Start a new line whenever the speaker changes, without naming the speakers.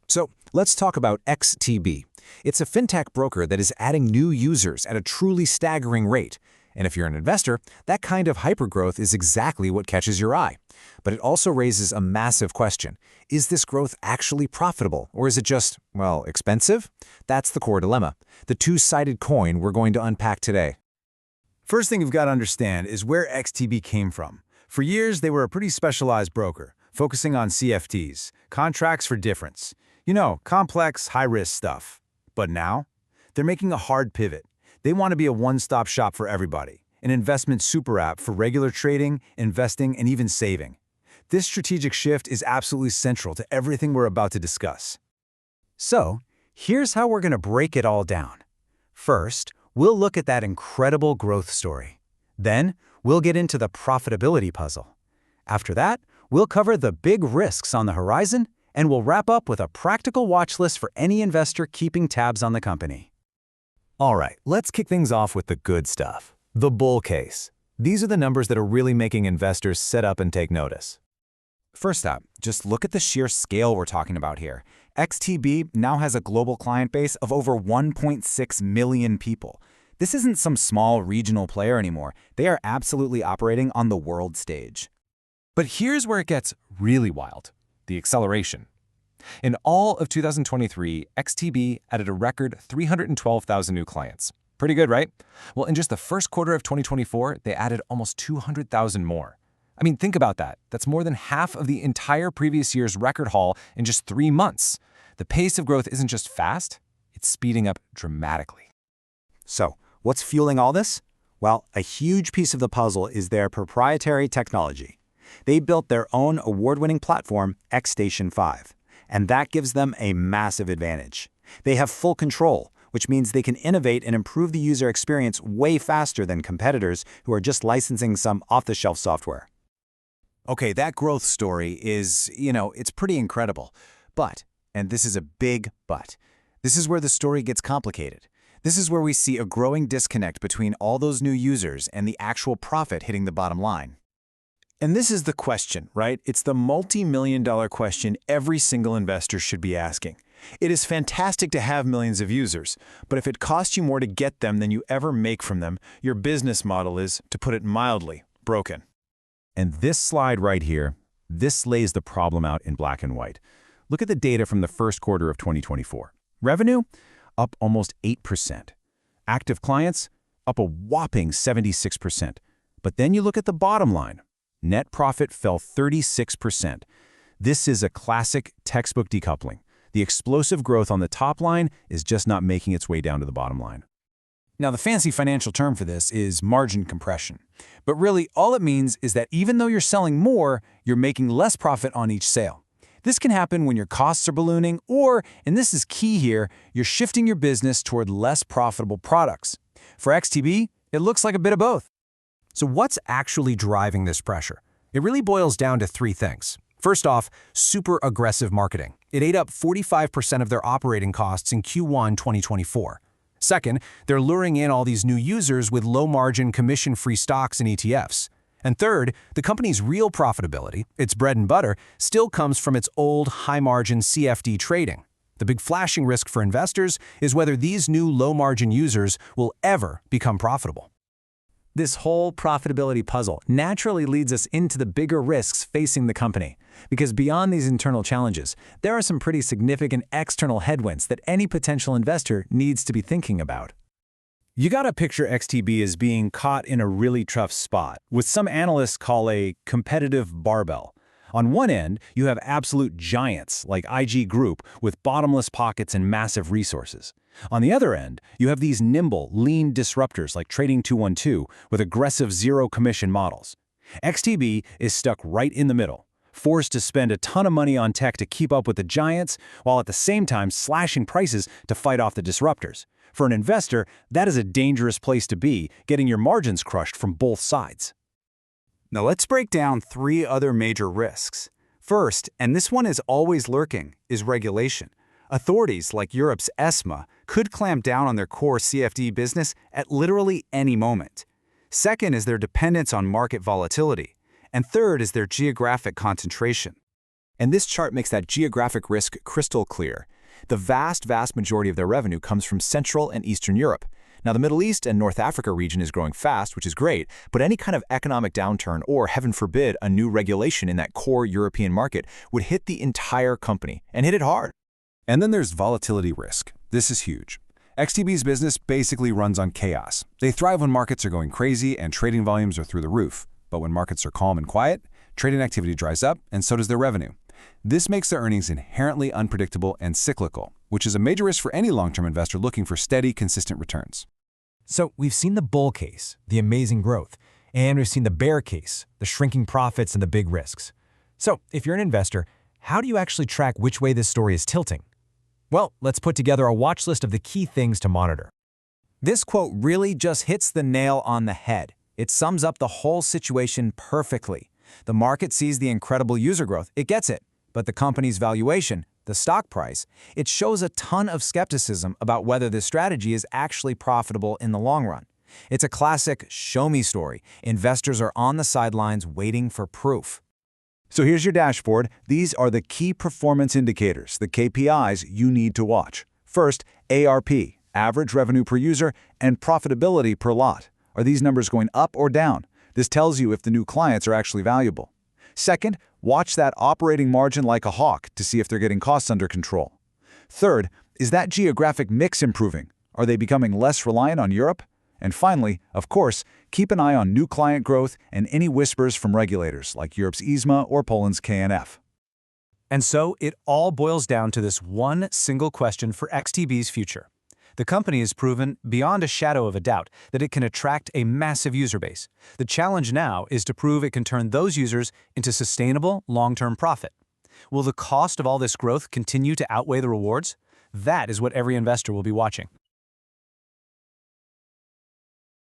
So let's talk about XTB. It's a fintech broker that is adding new users at a truly staggering rate. And if you're an investor, that kind of hypergrowth is exactly what catches your eye. But it also raises a massive question. Is this growth actually profitable, or is it just, well, expensive? That's the core dilemma, the two-sided coin we're going to unpack today.
First thing you've got to understand is where XTB came from. For years, they were a pretty specialized broker, focusing on CFDs, contracts for difference. You know, complex, high-risk stuff. But now, they're making a hard pivot. They want to be a one-stop shop for everybody, an investment super app for regular trading, investing, and even saving. This strategic shift is absolutely central to everything we're about to discuss.
So, here's how we're going to break it all down. First, we'll look at that incredible growth story. Then, we'll get into the profitability puzzle. After that, we'll cover the big risks on the horizon, and we'll wrap up with a practical watch list for any investor keeping tabs on the company.
All right, let's kick things off with the good stuff. The bull case. These are the numbers that are really making investors sit up and take notice.
First up, just look at the sheer scale we're talking about here. XTB now has a global client base of over 1.6 million people. This isn't some small regional player anymore. They are absolutely operating on the world stage. But here's where it gets really wild. The acceleration. In all of 2023, XTB added a record 312,000 new clients. Pretty good, right? Well, in just the first quarter of 2024, they added almost 200,000 more. I mean, think about that. That's more than half of the entire previous year's record haul in just 3 months. The pace of growth isn't just fast, it's speeding up dramatically.
So, what's fueling all this? Well, a huge piece of the puzzle is their proprietary technology. They built their own award-winning platform, XStation 5, and that gives them a massive advantage. They have full control, which means they can innovate and improve the user experience way faster than competitors who are just licensing some off-the-shelf software.
Okay, that growth story is, it's pretty incredible. But, and this is a big but, this is where the story gets complicated. This is where we see a growing disconnect between all those new users and the actual profit hitting the bottom line. And this is the question, right? It's the multi-million-dollar question every single investor should be asking. It is fantastic to have millions of users, but if it costs you more to get them than you ever make from them, your business model is, to put it mildly, broken.
And this slide right here, this lays the problem out in black and white. Look at the data from the first quarter of 2024. Revenue, up almost 8%. Active clients, up a whopping 76%. But then you look at the bottom line. Net profit fell 36%. This is a classic textbook decoupling. The explosive growth on the top line is just not making its way down to the bottom line.
Now, the fancy financial term for this is margin compression. But really, all it means is that even though you're selling more, you're making less profit on each sale. This can happen when your costs are ballooning or, and this is key here, you're shifting your business toward less profitable products. For XTB, it looks like a bit of both.
So what's actually driving this pressure? It really boils down to 3 things. First off, super aggressive marketing. It ate up 45% of their operating costs in Q1 2024. Second, they're luring in all these new users with low-margin, commission-free stocks and ETFs. And third, the company's real profitability, its bread and butter, still comes from its old, high-margin CFD trading. The big flashing risk for investors is whether these new low-margin users will ever become profitable.
This whole profitability puzzle naturally leads us into the bigger risks facing the company. Because beyond these internal challenges, there are some pretty significant external headwinds that any potential investor needs to be thinking about.
You gotta picture XTB as being caught in a really tough spot, what some analysts call a competitive barbell. On one end, you have absolute giants like IG Group with bottomless pockets and massive resources. On the other end, you have these nimble, lean disruptors like Trading 212 with aggressive zero-commission models. XTB is stuck right in the middle, forced to spend a ton of money on tech to keep up with the giants, while at the same time slashing prices to fight off the disruptors. For an investor, that is a dangerous place to be, getting your margins crushed from both sides.
Now let's break down 3 other major risks. First, and this one is always lurking, is regulation. Authorities like Europe's ESMA could clamp down on their core CFD business at literally any moment. Second is their dependence on market volatility. And third is their geographic concentration.
And this chart makes that geographic risk crystal clear. The vast majority of their revenue comes from Central and Eastern Europe. Now, the Middle East and North Africa region is growing fast, which is great, but any kind of economic downturn or, heaven forbid, a new regulation in that core European market would hit the entire company, and hit it hard.
And then there's volatility risk. This is huge. XTB's business basically runs on chaos. They thrive when markets are going crazy and trading volumes are through the roof. But when markets are calm and quiet, trading activity dries up, and so does their revenue. This makes their earnings inherently unpredictable and cyclical, which is a major risk for any long-term investor looking for steady, consistent returns.
So we've seen the bull case, the amazing growth, and we've seen the bear case, the shrinking profits and the big risks. So if you're an investor, how do you actually track which way this story is tilting? Well, let's put together a watch list of the key things to monitor.
This quote really just hits the nail on the head. It sums up the whole situation perfectly. The market sees the incredible user growth, it gets it, but the company's valuation, the stock price, it shows a ton of skepticism about whether this strategy is actually profitable in the long run. It's a classic show-me story. Investors are on the sidelines waiting for proof.
So here's your dashboard. These are the key performance indicators, the KPIs you need to watch. First, ARP, average revenue per user, and profitability per lot. Are these numbers going up or down? This tells you if the new clients are actually valuable. Second, watch that operating margin like a hawk to see if they're getting costs under control. Third, is that geographic mix improving? Are they becoming less reliant on Europe? And finally, of course, keep an eye on new client growth and any whispers from regulators like Europe's ESMA or Poland's KNF.
And so it all boils down to this one single question for XTB's future. The company has proven beyond a shadow of a doubt that it can attract a massive user base. The challenge now is to prove it can turn those users into sustainable, long-term profit. Will the cost of all this growth continue to outweigh the rewards? That is what every investor will be watching.